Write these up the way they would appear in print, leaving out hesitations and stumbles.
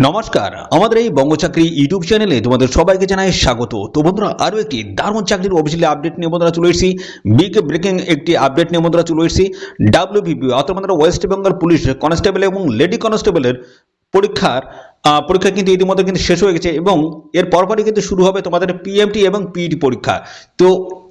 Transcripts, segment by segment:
নমস্কার, আমাদের এই বঙ্গচাকরি ইউটিউব চ্যানেলে তোমাদের সবাইকে জানাই স্বাগত। তো বন্ধুরা, আরও একটি দারুণ চাকরির অফিসিয়ালি আপডেট নিয়ে বন্ধুরা চলে এসেছি। বিগ ব্রেকিং একটি আপডেট নিয়ে বন্ধুরা চলে এসেছি। ডাব্লিউবিপি অর্থাৎ বন্ধুরা ওয়েস্ট বেঙ্গল পুলিশ কনস্টেবল এবং লেডি কনস্টেবলের পরীক্ষা কিন্তু ইতিমধ্যে কিন্তু শেষ হয়ে গেছে এবং এর পরপরই কিন্তু শুরু হবে তোমাদের পিএমটি এবং পিইটি পরীক্ষা। তো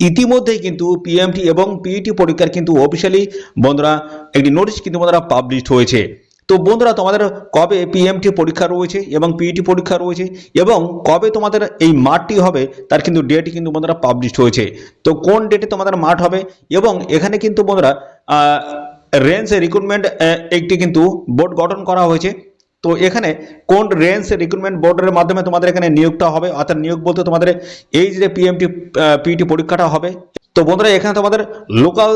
ইতিমধ্যেই কিন্তু পিএমটি এবং পিইটি পরীক্ষার কিন্তু অফিসিয়ালি বন্ধুরা একটি নোটিশ কিন্তু বন্ধুরা পাবলিশড হয়েছে। তো বন্ধুরা, তোমাদের কবে পিএমটি পরীক্ষা রয়েছে এবং পিইটি পরীক্ষা রয়েছে এবং কবে তোমাদের এই মাঠটি হবে তার কিন্তু ডেট কিন্তু বন্ধুরা পাবলিশড হয়েছে। তো কোন ডেটে তোমাদের মাঠ হবে এবং এখানে কিন্তু বন্ধুরা রেঞ্জ রিক্রুটমেন্ট একটি কিন্তু বোর্ড গঠন করা হয়েছে। তো এখানে কোন রেঞ্জ রিক্রুটমেন্ট বোর্ডের মাধ্যমে তোমাদের এখানে নিয়োগটা হবে, অর্থাৎ নিয়োগ বলতে তোমাদের এই যে পিএমটি পিইটি পরীক্ষাটা হবে। তো বন্ধুরা, এখানে তোমাদের লোকাল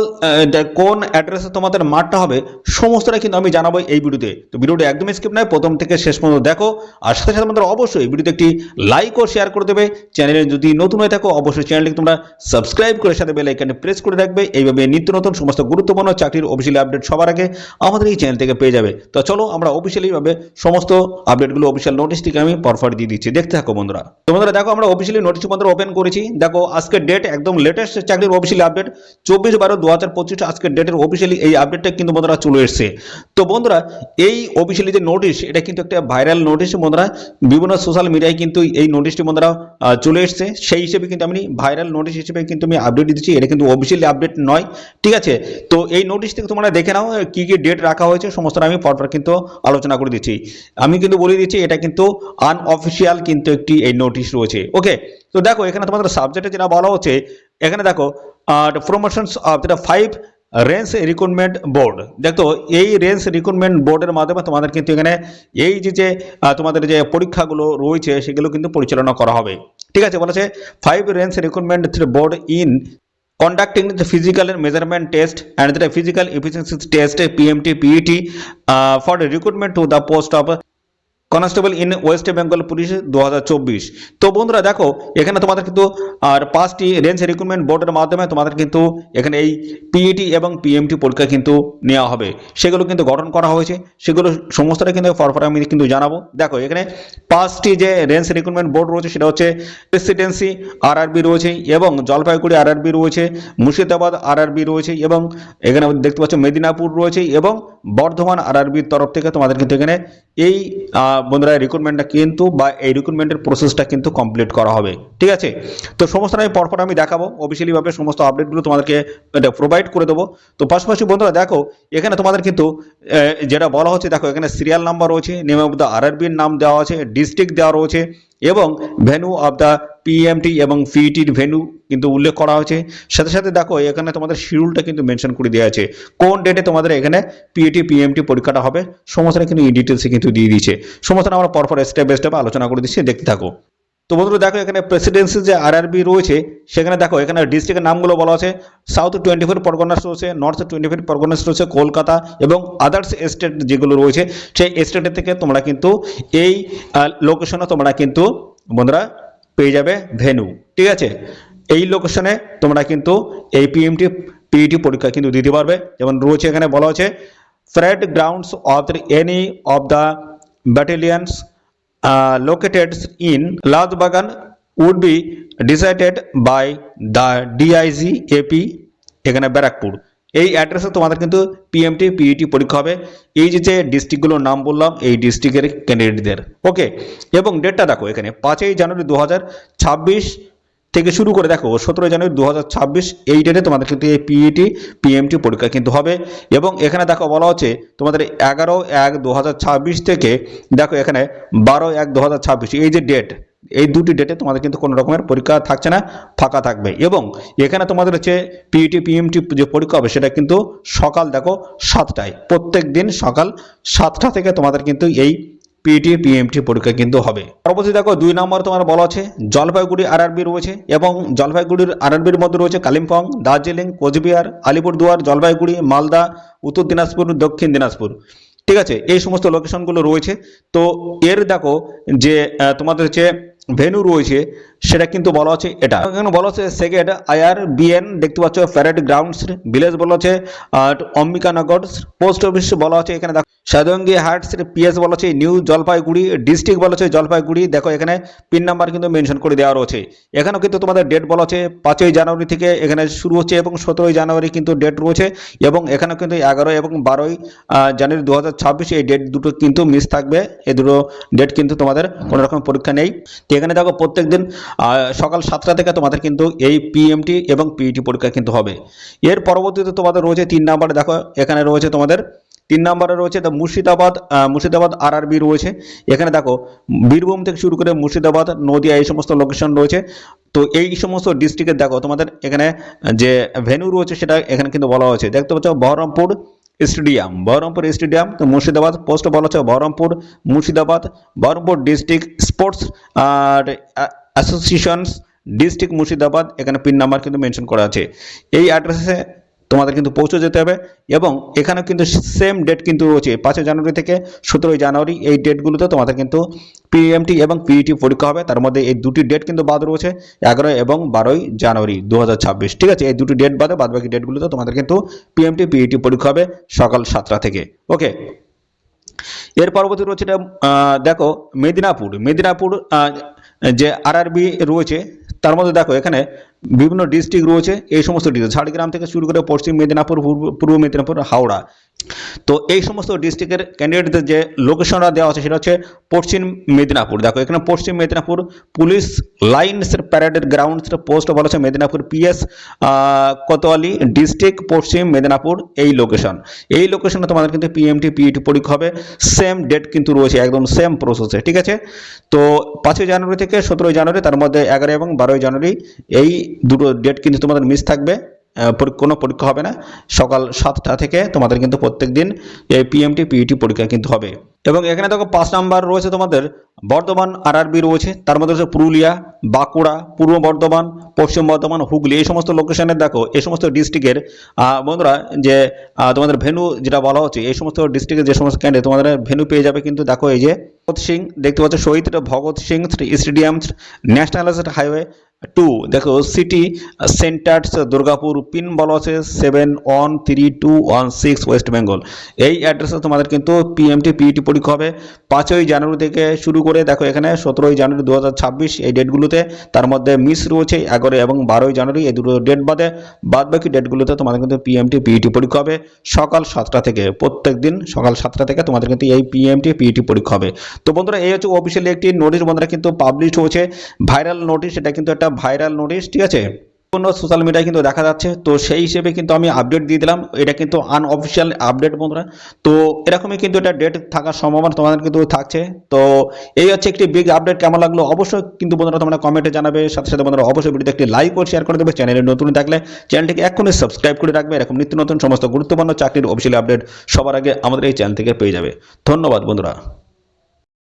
কোন অ্যাড্রেসে তোমাদের মাঠটা হবে সমস্তটা কিন্তু আমি জানাবো এই ভিডিওতে। তো ভিডিওটা একদম স্কিপ নয়, প্রথম থেকে শেষ পর্যন্ত দেখো। আর সাথে সাথে তোমাদের অবশ্যই ভিডিওতে একটি লাইক ও শেয়ার করে দেবে। চ্যানেলে যদি নতুন হয়ে থাকো অবশ্যই চ্যানেলটিকে তোমরা সাবস্ক্রাইব করে সাথে বেল আইকনে প্রেস করে রাখবে। এইভাবে নিত্য নতুন সমস্ত গুরুত্বপূর্ণ চাকরির অফিসিয়ালি আপডেট সবার আগে আমাদের এই চ্যানেল থেকে পেয়ে যাবে। তো চলো আমরা অফিসিয়ালি ভাবে সমস্ত আপডেটগুলো অফিসিয়াল নোটিশ থেকে আমি পরপর দিয়ে দিচ্ছি, দেখতে থাকো বন্ধুরা। তো বন্ধুরা দেখো, আমরা অফিসিয়ালি নোটিশ বন্ধুরা ওপেন করেছি। দেখো আজকের ডেট একদম লেটেস্ট চাকরির অফিসিয়ালি আপডেট 24/12/2025 আজকের ডেটের অফিসিয়ালি এই আপডেটটা কিন্তু বন্ধুরা চলে এসেছে। তো বন্ধুরা, এই অফিসিয়ালি যে নোটিশ এটা কিন্তু একটা ভাইরাল নোটিশ বন্ধুরা, বিভিন্ন সোশ্যাল মিডিয়ায় কিন্তু এই নোটিশটি বন্ধুরা চলে এসেছে। সেই হিসেবে কিন্তু আমি ভাইরাল নোটিশ হিসেবে কিন্তু আমি আপডেট দিচ্ছি, এটা কিন্তু অফিসিয়ালি আপডেট নয়, ঠিক আছে। তো এই নোটিশ থেকে তোমরা দেখে নাও কি কি ডেট রাখা হয়েছে, সমস্তটা আমি পরপর কিন্তু আলোচনা করে দিচ্ছি। আমি কিন্তু বলে দিচ্ছি এটা কিন্তু আনঅফিসিয়াল কিন্তু একটি এই নোটিশ রয়েছে, ওকে। তো দেখো এখানে তোমাদের সাবজেক্টে যেটা বলা হচ্ছে, এখানে দেখো প্রমোশনস অফ যেটা 5 রেঞ্জ রিক্রুটমেন্ট বোর্ড। দেখো এই রেঞ্জ রিক্রুটমেন্ট বোর্ডের মাধ্যমে তোমাদের কিন্তু এখানে এই যে তোমাদের যে পরীক্ষাগুলো রয়েছে সেগুলো কিন্তু পরিচালনা করা হবে, ঠিক আছে। বলেছে 5 range recruitment board in conducting the physical and measurement test and the physical efficiency test PMT PET for the recruitment to the post of constable in West Bengal police 2024। তো বন্ধুরা দেখো, এখানে তোমাদের কিন্তু আর 5টি রেঞ্জ রিক্রুটমেন্ট বোর্ডের মাধ্যমে তোমাদের কিন্তু এখানে এই পিইটি এবং পিএমটি পরীক্ষা কিন্তু নেওয়া হবে, সেগুলো কিন্তু গঠন করা হয়েছে। সেগুলো সমস্তটা কিন্তু পরপর আমি কিন্তু জানাবো। দেখো এখানে 5টি যে রেঞ্জ রিক্রুটমেন্ট বোর্ড রয়েছে সেটা হচ্ছে প্রেসিডেন্সি আরআরবি রয়েছে এবং জলপাইগুড়ি আরআরবি রয়েছে, মুর্শিদাবাদ আরআরবি রয়েছে এবং এখানে দেখতে পাচ্ছ মেদিনীপুর রয়েছে এবং বর্ধমান আরআরবির তরফ থেকে তোমাদের কিন্তু এখানে এই বন্ধুরা রিক্রুটমেন্টটা কিন্তু বা এই রিক্রুটমেন্টের প্রসেসটা কিন্তু কমপ্লিট করা হবে, ঠিক আছে। তো সমস্ত আমি পরপর আমি দেখাবো, অফিসিয়ালি ভাবে সমস্ত আপডেটগুলো তোমাদেরকে এটা প্রোভাইড করে দেবো। তো পাশাপাশি বন্ধুরা দেখো, এখানে তোমাদের কিন্তু যেটা বলা হচ্ছে, দেখো এখানে সিরিয়াল নাম্বার রয়েছে, নেম অফ দ্য আরআরবির নাম দেওয়া আছে, ডিস্ট্রিক্ট দেওয়া রয়েছে এবং ভেন্যু অফ দ্য পিএমটি এবং পিইটির ভেন্যু কিন্তু উল্লেখ করা হয়েছে। সাথে সাথে দেখো এখানে তোমাদের শিডিউলটা কিন্তু মেনশন করে দেওয়া আছে, কোন ডেটে তোমাদের এখানে পিইটি পিএমটি পরীক্ষাটা হবে সমস্তটা কিন্তু এই ডিটেলসে কিন্তু দিয়ে দিয়েছে। সমস্তটা আমরা পরপর স্টেপ বাই স্টেপ আলোচনা করে দিচ্ছি, দেখতে থাকো। তো বন্ধুরা দেখো, এখানে প্রেসিডেন্সি যে আরআরবি রয়েছে সেখানে দেখো এখানে ডিস্ট্রিক্টের নামগুলো বলা আছে। সাউথ 24 পরগনাস রয়েছে, নর্থ 24 পরগনাস রয়েছে, কলকাতা এবং আদার্স স্টেট যেগুলো রয়েছে সেই স্টেটের থেকে তোমরা কিন্তু এই লোকেশনে তোমরা কিন্তু বন্ধুরা পেয়ে যাবে ভেন্যু, ঠিক আছে। এই লোকেশনে তোমরা কিন্তু এই পিএমটি পিইটি পরীক্ষা কিন্তু দিতে পারবে। যেমন রয়েছে এখানে বলা হচ্ছে parade grounds of any of the battalions located in Ladbagan would be decided by the DIG AP এখানে ব্যারাকপুর। এই অ্যাড্রেসে তোমাদের কিন্তু পিএমটি পিইটি পরীক্ষা হবে। এই যে ডিস্ট্রিক্টগুলোর নাম বললাম এই ডিস্ট্রিক্টের ক্যান্ডিডেটদের, ওকে। এবং ডেটটা দেখো এখানে 5 জানুয়ারি 2026 থেকে শুরু করে দেখো 17 জানুয়ারি 2026 এই ডেটে তোমাদের কিন্তু এই পিইটি পিএমটি পরীক্ষা কিন্তু হবে। এবং এখানে দেখো বলা হচ্ছে তোমাদের 11/1/2026 থেকে দেখো এখানে 12/1/2026 এই যে ডেট, এই দুটি ডেটে তোমাদের কিন্তু কোনো রকমের পরীক্ষা থাকছে না, ফাঁকা থাকবে। এবং এখানে তোমাদের হচ্ছে পিইটি পিএমটি যে পরীক্ষা হবে সেটা কিন্তু সকাল দেখো 7টায়, প্রত্যেক দিন সকাল 7টা থেকে তোমাদের কিন্তু এই পিইটি পিএমটি পরীক্ষা কিন্তু হবে। পরবর্তী দেখো 2 নম্বর তোমার বলা আছে জলপাইগুড়ি আরআরবি রয়েছে এবং জলপাইগুড়ির আরআরবির মধ্যে রয়েছে কালিম্পং, দার্জিলিং, কোচবিহার, আলিপুরদুয়ার, জলপাইগুড়ি, মালদা, উত্তর দিনাজপুর, দক্ষিণ দিনাজপুর, ঠিক আছে। এই সমস্ত লোকেশনগুলো রয়েছে। তো এর দেখো যে তোমাদের হচ্ছে ভেন্যু রয়েছে সেটা কিন্তু বলা হচ্ছে এটা। এখানে বলা হচ্ছে সেকেন্ড IRBN দেখতে পাচ্ছ প্যারেড গ্রাউন্ডস, ভিলেজ বলা হচ্ছে অম্বিকানগর, পোস্ট অফিস বলা হচ্ছে এখানে দেখো সাদঙ্গি হাটস, PS বলা হচ্ছে নিউ জলপাইগুড়ি, ডিস্ট্রিক্ট বলা হচ্ছে জলপাইগুড়ি। দেখো এখানে পিন নাম্বার কিন্তু মেনশন করে দেওয়া রয়েছে। এখানেও কিন্তু তোমাদের ডেট বলা হচ্ছে 5ই জানুয়ারি থেকে এখানে শুরু হচ্ছে এবং 17ই জানুয়ারি কিন্তু ডেট রয়েছে, এবং এখানেও কিন্তু 11 এবং 12ই জানুয়ারি 2026 এই ডেট দুটো কিন্তু মিস থাকবে। এই দুটো ডেট কিন্তু তোমাদের কোনো রকম পরীক্ষা নেই। তো এখানে দেখো প্রত্যেক দিন সকাল 7টা থেকে তোমাদের কিন্তু এই PMT এবং PET পরীক্ষা কিন্তু হবে। এর পরবর্তীতে তোমাদের রয়েছে 3 নম্বরে, দেখো এখানে রয়েছে তোমাদের 3 নম্বরে রয়েছে মুর্শিদাবাদ RRB রয়েছে। এখানে দেখো বীরভূম থেকে শুরু করে মুর্শিদাবাদ, নদিয়া এই সমস্ত লোকেশন রয়েছে। তো এই সমস্ত ডিস্ট্রিক্টে দেখো তোমাদের এখানে যে ভেন্যু রয়েছে সেটা এখানে কিন্তু বলা হয়েছে। দেখতে পাচ্ছ বহরমপুর স্টেডিয়াম, তো মুর্শিদাবাদ, পোস্ট বলা হচ্ছে Baharampur district sports associations district Murshidabad. এখানে পিন নাম্বার কিন্তু মেনশন করা আছে। এই অ্যাড্রেসে তোমাদের কিন্তু পৌঁছে যেতে হবে, এবং এখানে কিন্তু সেম ডেট কিন্তু রয়েছে 5 জানুয়ারি থেকে 17 জানুয়ারি। এই ডেটগুলোতে তোমাদের কিন্তু PMT এবং PET পরীক্ষা হবে। তার মধ্যে এই দুটি ডেট কিন্তু বাদ রয়েছে, 11 এবং 12 জানুয়ারি 2026। ঠিক আছে, এই দুটি ডেট বাদে বাদবাকি ডেটগুলোতে তোমাদের কিন্তু PMT PET পরীক্ষা হবে সকাল 7টা থেকে। ওকে, এর পরবর্তী রয়েছে দেখো মেদিনীপুর যে RRB রয়েছে, তার মধ্যে দেখো এখানে বিভিন্ন ডিস্ট্রিক্ট রয়েছে। এই সমস্ত ডিস্ট্রিক্ট ঝাড়গ্রাম থেকে শুরু করে পশ্চিম মেদিনীপুর, পূর্ব মেদিনীপুর, হাওড়া। তো এই সমস্ত ডিস্ট্রিক্টের ক্যান্ডিডেটদের যে লোকেশনটা দেওয়া আছে সেটা হচ্ছে পশ্চিম মেদিনীপুর। দেখো এখানে পশ্চিম মেদিনীপুর পুলিশ লাইন্সের প্যারেডের গ্রাউন্ডস, পোস্ট বলা হচ্ছে মেদিনীপুর PS কোতোয়ালি ডিস্ট্রিক্ট, পশ্চিম মেদিনীপুর এই লোকেশনে তোমাদের কিন্তু PMT PET পরীক্ষা হবে। সেম ডেট কিন্তু রয়েছে, একদম সেম প্রসেসে। ঠিক আছে, তো 5 জানুয়ারি থেকে 17 জানুয়ারি, তার মধ্যে 11 এবং 12 জানুয়ারি এই দুটো ডেট কিন্তু তোমাদের মিস থাকবে, কোনো পরীক্ষা হবে না। সকাল 7টা থেকে তোমাদের কিন্তু প্রত্যেক দিন এই PMT PET পরীক্ষা কিন্তু হবে। এবং এখানে দেখো 5 নাম্বার রয়েছে তোমাদের বর্ধমান RRB রয়েছে, তার মধ্যে রয়েছে পুরুলিয়া, বাঁকুড়া, পূর্ব বর্ধমান, পশ্চিম বর্ধমান, হুগলি। এই সমস্ত লোকেশনে দেখো এই সমস্ত ডিস্ট্রিক্টের বন্ধুরা যে তোমাদের ভেন্যু যেটা বলা হচ্ছে, এই সমস্ত ডিস্ট্রিক্টের যে সমস্ত ক্যান্ডিডেট তোমাদের ভেন্যু পেয়ে যাবে কিন্তু দেখো এই যে ভগৎ সিং, দেখতে পাচ্ছ Shaheed Bhagat Singh stadium, national highway 2, দেখো সিটি সেন্টার দুর্গাপুর, পিন বলা আছে 713216 ওয়েস্ট বেঙ্গল। এই অ্যাড্রেসে তোমাদের কিন্তু PMT PET পরীক্ষা হবে 5ই জানুয়ারি থেকে শুরু করে দেখো এখানে 17 জানুয়ারি 2026 এই ডেটগুলোতে। তার মধ্যে মিস রয়েছে 11 এবং 12 জানুয়ারি, এই দুটো ডেট বাদ বাকি ডেটগুলোতে তোমাদের কিন্তু PMT PET পরীক্ষা হবে সকাল 7টা থেকে। প্রত্যেক দিন সকাল 7টা থেকে তোমাদের কিন্তু এই PMT PET পরীক্ষা হবে। তো বন্ধুরা এই হচ্ছে অফিসিয়ালি একটি নোটিশ বন্ধুরা কিন্তু পাবলিশ হয়েছে, ভাইরাল নোটিশ। এটা কিন্তু একটা ভাইরাল নোটিশ, ঠিক আছে, কোনো সোশ্যাল মিডিয়ায় কিন্তু দেখা যাচ্ছে। তো সেই হিসেবে কিন্তু আমি আপডেট দিয়ে দিলাম। এটা কিন্তু আনঅফিসিয়াল আপডেট বন্ধুরা। তো এরকমই কিন্তু এটা ডেট থাকার সম্ভাবনা তোমাদের কিন্তু থাকছে। তো এই হচ্ছে একটি বিগ আপডেট। কেমন লাগলো অবশ্যই কিন্তু বন্ধুরা তোমরা কমেন্টে জানাবে। সাথে সাথে বন্ধুরা অবশ্যই ভিডিওতে একটি লাইক ও শেয়ার করে দেবে। চ্যানেলে নতুন থাকলে চ্যানেলটিকে এখনই সাবস্ক্রাইব করে রাখবে। এরকম নিত্য নতুন সমস্ত গুরুত্বপূর্ণ চাকরির অফিসিয়াল আপডেট সবার আগে আমাদের এই চ্যানেল থেকে পেয়ে যাবে। ধন্যবাদ বন্ধুরা।